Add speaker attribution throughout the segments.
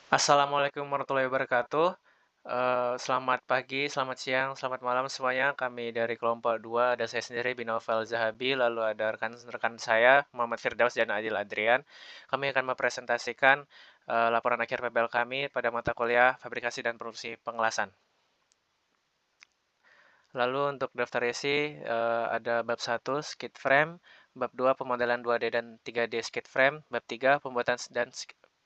Speaker 1: Assalamualaikum warahmatullahi wabarakatuh. Selamat pagi, selamat siang, selamat malam semuanya. Kami dari kelompok 2 ada saya sendiri Binoval Zahabi, lalu ada rekan-rekan saya Muhammad Firdaus dan Adil Adrian. Kami akan mempresentasikan laporan akhir PBL kami pada mata kuliah Fabrikasi dan Produksi Pengelasan. Lalu untuk daftar isi ada bab 1 skid frame, bab 2 pemodelan 2D dan 3D skid frame, bab 3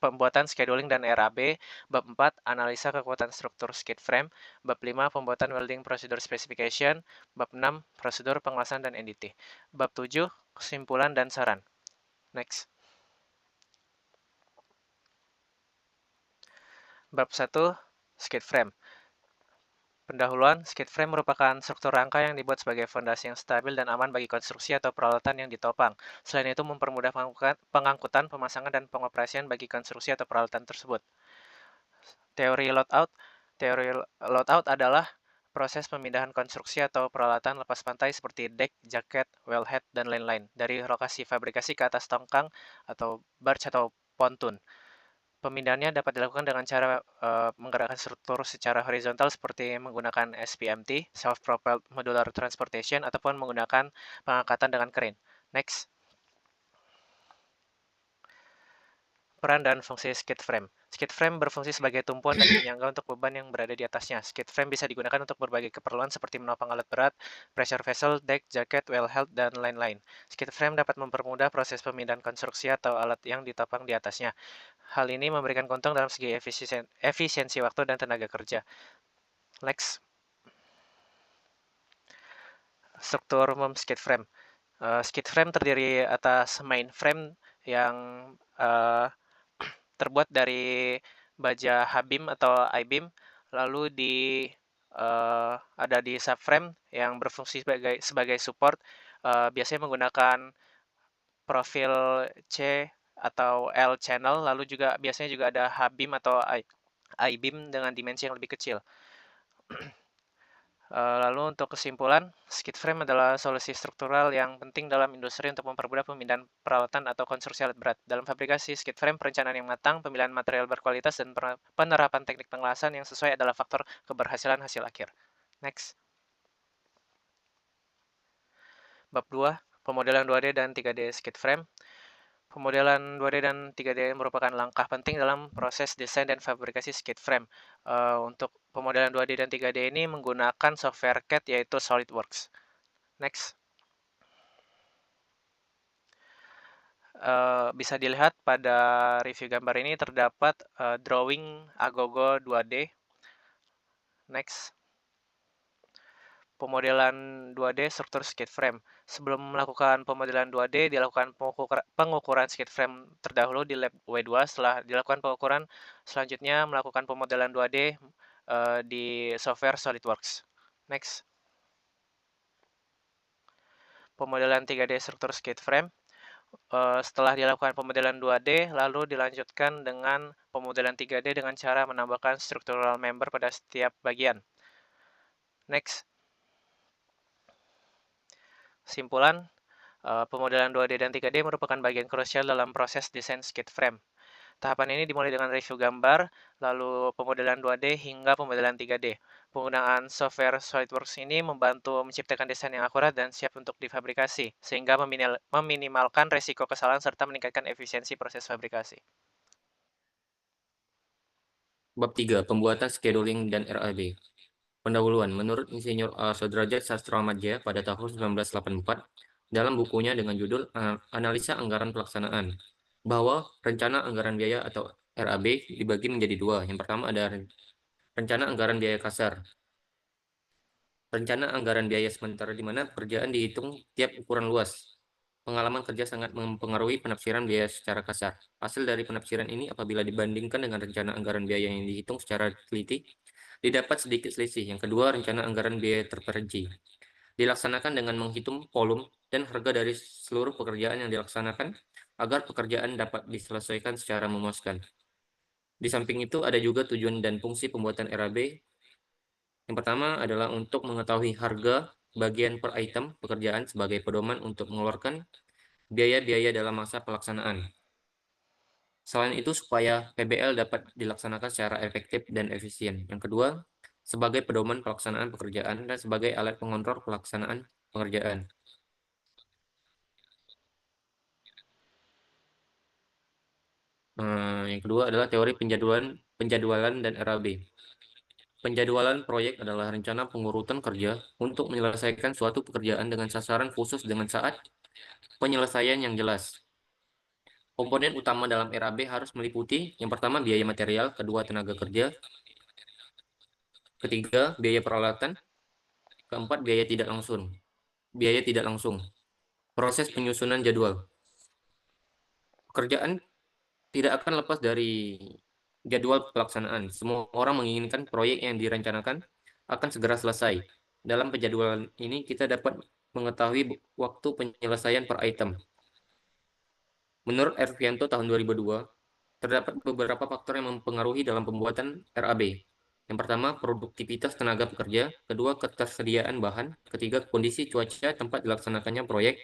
Speaker 1: pembuatan scheduling dan RAB, bab 4 analisa kekuatan struktur skid frame, bab 5 pembuatan welding procedure specification, bab 6 prosedur pengelasan dan NDT, bab 7 kesimpulan dan saran. Next. Bab 1 skid frame. Pendahuluan, skid frame merupakan struktur rangka yang dibuat sebagai fondasi yang stabil dan aman bagi konstruksi atau peralatan yang ditopang. Selain itu, mempermudah pengangkutan, pemasangan, dan pengoperasian bagi konstruksi atau peralatan tersebut. Teori loadout. Teori loadout adalah proses pemindahan konstruksi atau peralatan lepas pantai seperti deck, jaket, wellhead, dan lain-lain dari lokasi fabrikasi ke atas tongkang atau barge atau pontun. Pemindahannya dapat dilakukan dengan cara menggerakkan struktur secara horizontal seperti menggunakan SPMT, Self-Propelled Modular Transportation, ataupun menggunakan pengangkatan dengan crane. Next. Peran dan fungsi skid frame. Skid frame berfungsi sebagai tumpuan dan penyangga untuk beban yang berada di atasnya. Skid frame bisa digunakan untuk berbagai keperluan seperti menopang alat berat, pressure vessel, deck, jaket, wellhead, dan lain-lain. Skid frame dapat mempermudah proses pemindahan konstruksi atau alat yang ditopang di atasnya. Hal ini memberikan keuntungan dalam segi efisiensi waktu dan tenaga kerja. Next. Struktur umum skid frame. Skid frame terdiri atas main frame yang uh, terbuat dari baja H-beam atau I-beam, lalu ada di subframe yang berfungsi sebagai support, biasanya menggunakan profil C atau L channel, lalu juga biasanya juga ada H-beam atau I-beam dengan dimensi yang lebih kecil. Lalu untuk kesimpulan, skid frame adalah solusi struktural yang penting dalam industri untuk mempermudah pemindahan peralatan atau konstruksi alat berat. Dalam fabrikasi skid frame, perencanaan yang matang, pemilihan material berkualitas, dan penerapan teknik pengelasan yang sesuai adalah faktor keberhasilan hasil akhir. Next. Bab 2, pemodelan 2D dan 3D skid frame. Pemodelan 2D dan 3D merupakan langkah penting dalam proses desain dan fabrikasi skid frame. Untuk pemodelan 2D dan 3D ini menggunakan software CAD yaitu SolidWorks. Next. Bisa dilihat pada review gambar ini terdapat drawing Agogo 2D. Next. Pemodelan 2D struktur skid frame. Sebelum melakukan pemodelan 2D, dilakukan pengukuran skid frame terdahulu di lab W2. Setelah dilakukan pengukuran, selanjutnya melakukan pemodelan 2D di software SolidWorks. Next. Pemodelan 3D struktur skid frame. Setelah dilakukan pemodelan 2D, lalu dilanjutkan dengan pemodelan 3D dengan cara menambahkan structural member pada setiap bagian. Next. Simpulan, pemodelan 2D dan 3D merupakan bagian krusial dalam proses desain skid frame. Tahapan ini dimulai dengan review gambar, lalu pemodelan 2D hingga pemodelan 3D. Penggunaan software SolidWorks ini membantu menciptakan desain yang akurat dan siap untuk difabrikasi, sehingga meminimalkan resiko kesalahan serta meningkatkan efisiensi proses fabrikasi.
Speaker 2: Bab 3. Pembuatan scheduling dan RAB. Pendahuluan, menurut Insinyur A. Sodrajat Sastramadja pada tahun 1984, dalam bukunya dengan judul Analisa Anggaran Pelaksanaan, bahwa rencana anggaran biaya atau RAB dibagi menjadi dua. Yang pertama ada rencana anggaran biaya kasar. Rencana anggaran biaya sementara di mana pekerjaan dihitung tiap ukuran luas. Pengalaman kerja sangat mempengaruhi penafsiran biaya secara kasar. Hasil dari penafsiran ini apabila dibandingkan dengan rencana anggaran biaya yang dihitung secara teliti, didapat sedikit selisih. Yang kedua, rencana anggaran biaya terperinci. Dilaksanakan dengan menghitung volume dan harga dari seluruh pekerjaan yang dilaksanakan agar pekerjaan dapat diselesaikan secara memuaskan. Di samping itu, ada juga tujuan dan fungsi pembuatan RAB. Yang pertama adalah untuk mengetahui harga bagian per item pekerjaan sebagai pedoman untuk mengeluarkan biaya-biaya dalam masa pelaksanaan. Selain itu, supaya PBL dapat dilaksanakan secara efektif dan efisien. Yang kedua, sebagai pedoman pelaksanaan pekerjaan dan sebagai alat pengontrol pelaksanaan pengerjaan. Yang kedua adalah teori penjadwalan dan RAB. Penjadwalan proyek adalah rencana pengurutan kerja untuk menyelesaikan suatu pekerjaan dengan sasaran khusus dengan saat penyelesaian yang jelas. Komponen utama dalam RAB harus meliputi yang pertama biaya material, kedua tenaga kerja, ketiga biaya peralatan, keempat biaya tidak langsung. Proses penyusunan jadwal. Pekerjaan tidak akan lepas dari jadwal pelaksanaan. Semua orang menginginkan proyek yang direncanakan akan segera selesai. Dalam penjadwalan ini kita dapat mengetahui waktu penyelesaian per item. Menurut Ervianto tahun 2002, terdapat beberapa faktor yang mempengaruhi dalam pembuatan RAB. Yang pertama, produktivitas tenaga pekerja. Kedua, ketersediaan bahan. Ketiga, kondisi cuaca tempat dilaksanakannya proyek.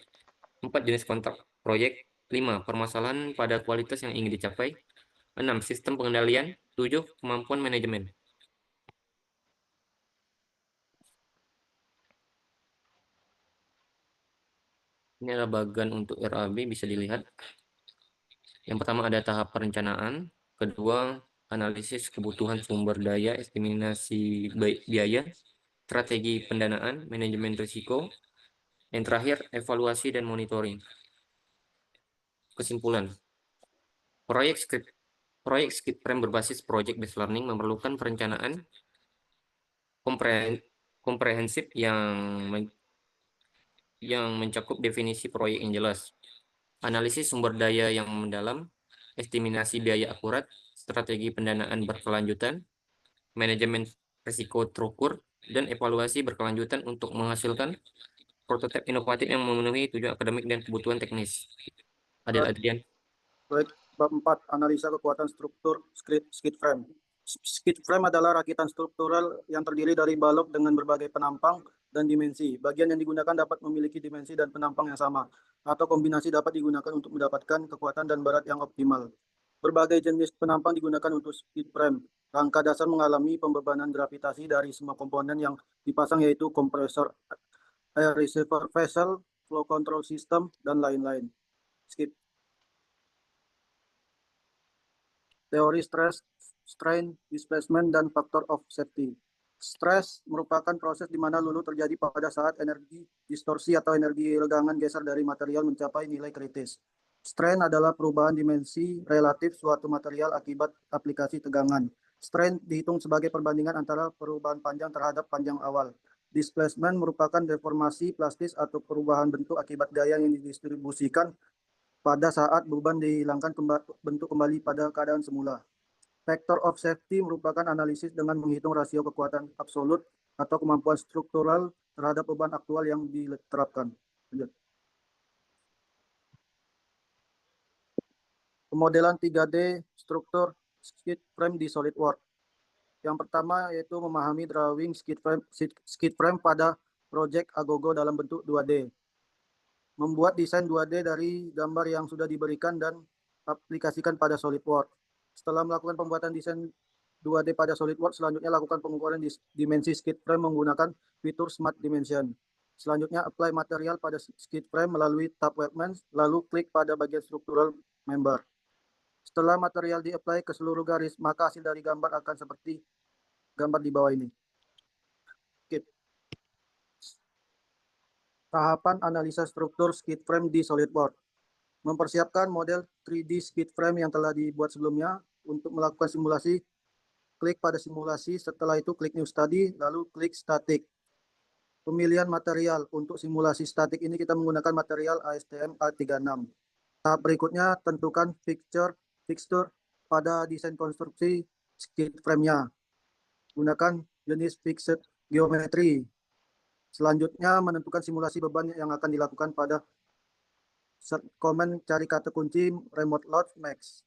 Speaker 2: Empat, jenis kontrak proyek. Lima, permasalahan pada kualitas yang ingin dicapai. 6. Sistem pengendalian. 7. Kemampuan manajemen. Ini adalah bagian untuk RAB, bisa dilihat. Yang pertama ada tahap perencanaan. Kedua, analisis kebutuhan sumber daya, estimasi biaya, strategi pendanaan, manajemen risiko. Yang terakhir, evaluasi dan monitoring. Kesimpulan, proyek script frame berbasis project based learning memerlukan perencanaan komprehensif yang mencakup definisi proyek yang jelas, analisis sumber daya yang mendalam, estimasi biaya akurat, strategi pendanaan berkelanjutan, manajemen risiko terukur, dan evaluasi berkelanjutan untuk menghasilkan prototipe inovatif yang memenuhi tujuan akademik dan kebutuhan teknis. Adil Adrian.
Speaker 3: Baik, bab 4, analisa kekuatan struktur skid frame. Skid frame adalah rakitan struktural yang terdiri dari balok dengan berbagai penampang dan dimensi. Bagian yang digunakan dapat memiliki dimensi dan penampang yang sama, atau kombinasi dapat digunakan untuk mendapatkan kekuatan dan berat yang optimal. Berbagai jenis penampang digunakan untuk skid frame. Rangka dasar mengalami pembebanan gravitasi dari semua komponen yang dipasang, yaitu kompresor, air receiver vessel, flow control system, dan lain-lain. Skip. Teori stress, strain, displacement, dan factor of safety. Stres merupakan proses di mana lulu terjadi pada saat energi distorsi atau energi regangan geser dari material mencapai nilai kritis. Strain adalah perubahan dimensi relatif suatu material akibat aplikasi tegangan. Strain dihitung sebagai perbandingan antara perubahan panjang terhadap panjang awal. Displacement merupakan deformasi plastis atau perubahan bentuk akibat gaya yang didistribusikan pada saat beban dihilangkan bentuk kembali pada keadaan semula. Factor of safety merupakan analisis dengan menghitung rasio kekuatan absolut atau kemampuan struktural terhadap beban aktual yang diterapkan. Pemodelan 3D struktur skid frame di SolidWorks. Yang pertama yaitu memahami drawing skid frame pada project Agogo dalam bentuk 2D. Membuat desain 2D dari gambar yang sudah diberikan dan aplikasikan pada SolidWorks. Setelah melakukan pembuatan desain 2D pada SolidWorks, selanjutnya lakukan pengukuran dimensi skid frame menggunakan fitur Smart Dimension. Selanjutnya, apply material pada skid frame melalui tab Workbench, lalu klik pada bagian struktural member. Setelah material di-apply ke seluruh garis, maka hasil dari gambar akan seperti gambar di bawah ini. Tahapan analisa struktur skid frame di SolidWorks. Mempersiapkan model 3D skid frame yang telah dibuat sebelumnya. Untuk melakukan simulasi, klik pada simulasi, setelah itu klik New Study, lalu klik Static. Pemilihan material. Untuk simulasi statik ini kita menggunakan material ASTM A36. Tahap berikutnya, tentukan fixture pada desain konstruksi skid frame-nya. Gunakan jenis fixed geometry. Selanjutnya, menentukan simulasi beban yang akan dilakukan pada command cari kata kunci remote load max.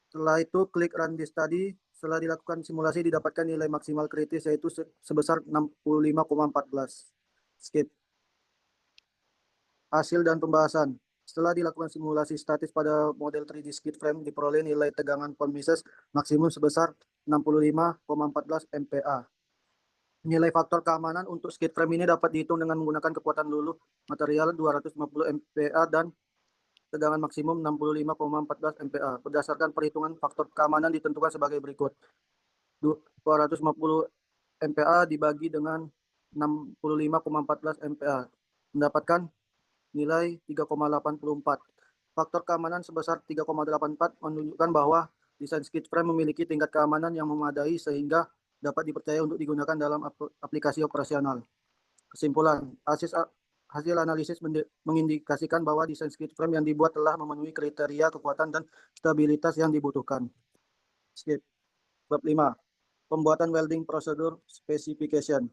Speaker 3: Setelah itu klik run di study. Setelah dilakukan simulasi didapatkan nilai maksimal kritis yaitu sebesar 65,14. Skip. Hasil dan pembahasan. Setelah dilakukan simulasi statis pada model 3D skid frame, diperoleh nilai tegangan von Mises maksimum sebesar 65,14 MPa. Nilai faktor keamanan untuk skid frame ini dapat dihitung dengan menggunakan kekuatan luluh material 250 MPa dan tegangan maksimum 65,14 MPa. Berdasarkan perhitungan, faktor keamanan ditentukan sebagai berikut. 250 MPa dibagi dengan 65,14 MPa mendapatkan nilai 3,84. Faktor keamanan sebesar 3,84 menunjukkan bahwa desain skid frame memiliki tingkat keamanan yang memadai sehingga dapat dipercaya untuk digunakan dalam aplikasi operasional. Kesimpulan, hasil analisis mengindikasikan bahwa desain skid frame yang dibuat telah memenuhi kriteria kekuatan dan stabilitas yang dibutuhkan. Skip. Bab 5. Pembuatan welding procedure specification.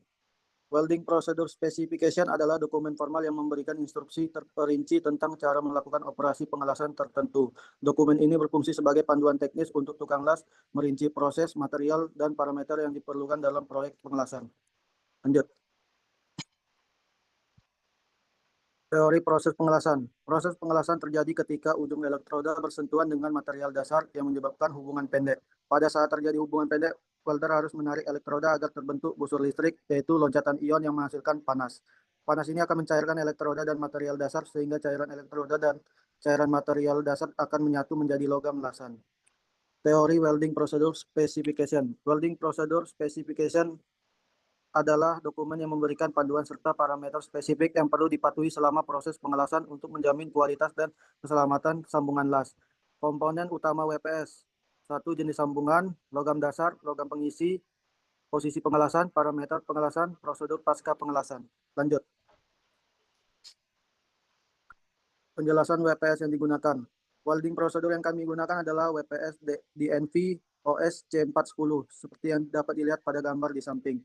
Speaker 3: Welding procedure specification adalah dokumen formal yang memberikan instruksi terperinci tentang cara melakukan operasi pengelasan tertentu. Dokumen ini berfungsi sebagai panduan teknis untuk tukang las, merinci proses, material, dan parameter yang diperlukan dalam proyek pengelasan. Lanjut. Teori proses pengelasan. Proses pengelasan terjadi ketika ujung elektroda bersentuhan dengan material dasar yang menyebabkan hubungan pendek. Pada saat terjadi hubungan pendek, welder harus menarik elektroda agar terbentuk busur listrik, yaitu loncatan ion yang menghasilkan panas. Panas ini akan mencairkan elektroda dan material dasar sehingga cairan elektroda dan cairan material dasar akan menyatu menjadi logam lasan. Teori welding procedure specification. Welding procedure specification adalah dokumen yang memberikan panduan serta parameter spesifik yang perlu dipatuhi selama proses pengelasan untuk menjamin kualitas dan keselamatan sambungan las. Komponen utama WPS: 1. Jenis sambungan, logam dasar, logam pengisi, posisi pengelasan, parameter pengelasan, prosedur pasca pengelasan. Lanjut. Penjelasan WPS yang digunakan. Welding prosedur yang kami gunakan adalah WPS DNV OS C410, seperti yang dapat dilihat pada gambar di samping.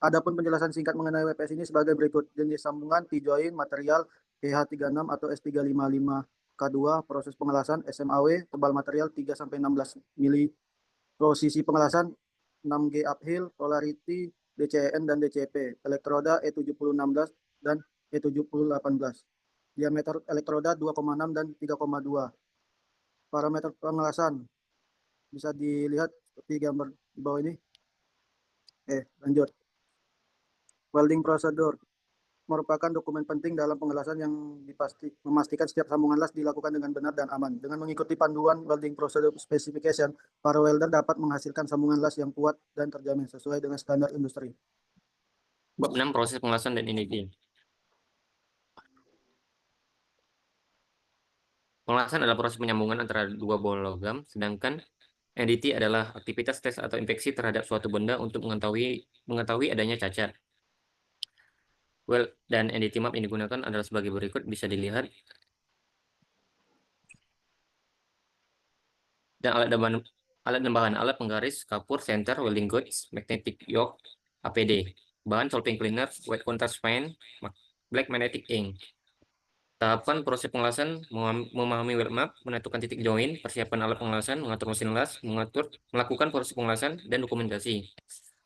Speaker 3: Adapun penjelasan singkat mengenai WPS ini sebagai berikut. Jenis sambungan T-joint, material EH36 atau S355K2, proses pengelasan SMAW, tebal material 3-16 mili, posisi pengelasan 6G uphill, polarity DCN dan DCP, elektroda E7016 dan E7018. Diameter elektroda 2,6 dan 3,2. Parameter pengelasan bisa dilihat seperti gambar di bawah ini. Lanjut. Welding procedure merupakan dokumen penting dalam pengelasan yang memastikan setiap sambungan las dilakukan dengan benar dan aman. Dengan mengikuti panduan welding procedure specification, para welder dapat menghasilkan sambungan las yang kuat dan terjamin sesuai dengan standar industri.
Speaker 2: Bab 6. Proses pengelasan dan NDT. Pengelasan adalah proses penyambungan antara dua bola logam, sedangkan NDT adalah aktivitas tes atau inspeksi terhadap suatu benda untuk mengetahui adanya cacat. Dan NDT map yang digunakan adalah sebagai berikut, bisa dilihat. Dan alat dan bahan: alat penggaris, kapur, center, welding gauge, magnetic yoke, APD, bahan solving cleaner, wet contact fan, black magnetic ink. Tahapan proses pengelasan: memahami weld map, menentukan titik join, persiapan alat pengelasan, mengatur mesin las, melakukan proses pengelasan, dan dokumentasi.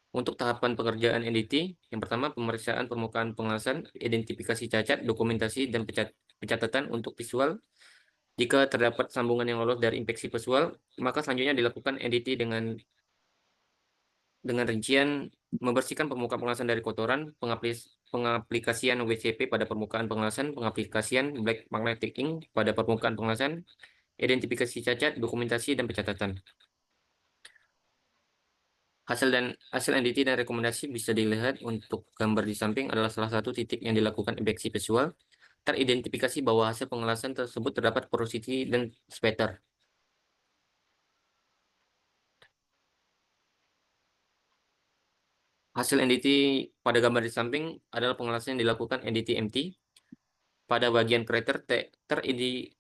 Speaker 2: Untuk tahapan pekerjaan NDT, yang pertama pemeriksaan permukaan pengelasan, identifikasi cacat, dokumentasi, dan pencatatan untuk visual. Jika terdapat sambungan yang lolos dari inspeksi visual, maka selanjutnya dilakukan NDT dengan rincian membersihkan permukaan pengelasan dari kotoran, pengaplikasian WCP pada permukaan pengelasan, pengaplikasian black magnetic ink pada permukaan pengelasan, identifikasi cacat, dokumentasi, dan pencatatan. Hasil NDT dan rekomendasi bisa dilihat untuk gambar di samping adalah salah satu titik yang dilakukan inspeksi visual. Teridentifikasi bahwa hasil pengelasan tersebut terdapat porosity dan spatter. Hasil NDT pada gambar di samping adalah pengelasan yang dilakukan NDT MT. Pada bagian crater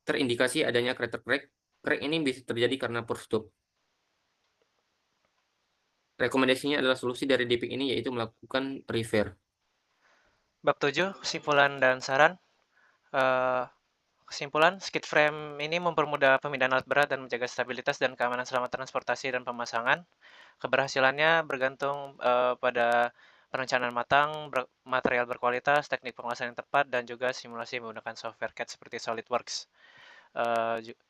Speaker 2: terindikasi adanya crater crack. Crack ini bisa terjadi karena pore stop. Rekomendasinya adalah solusi dari defect ini yaitu melakukan repair.
Speaker 1: Bab 7, kesimpulan dan saran. Kesimpulan, skid frame ini mempermudah pemindahan alat berat dan menjaga stabilitas dan keamanan selama transportasi dan pemasangan. Keberhasilannya bergantung pada perencanaan matang, material berkualitas, teknik pengawasan yang tepat, dan juga simulasi menggunakan software CAD seperti SolidWorks.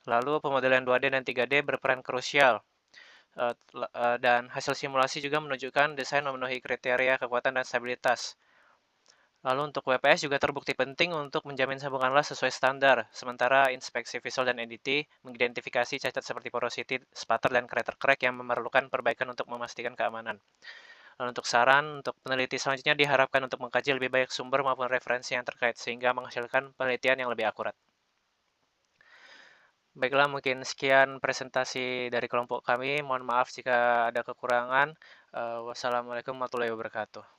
Speaker 1: Lalu pemodelan 2D dan 3D berperan krusial. Dan hasil simulasi juga menunjukkan desain memenuhi kriteria kekuatan dan stabilitas. Lalu untuk WPS juga terbukti penting untuk menjamin sambungan las sesuai standar, sementara inspeksi visual dan NDT mengidentifikasi cacat seperti porosity, sputter, dan crack yang memerlukan perbaikan untuk memastikan keamanan. Lalu untuk saran, untuk peneliti selanjutnya diharapkan untuk mengkaji lebih banyak sumber maupun referensi yang terkait, sehingga menghasilkan penelitian yang lebih akurat. Baiklah, mungkin sekian presentasi dari kelompok kami. Mohon maaf jika ada kekurangan. Wassalamualaikum warahmatullahi wabarakatuh.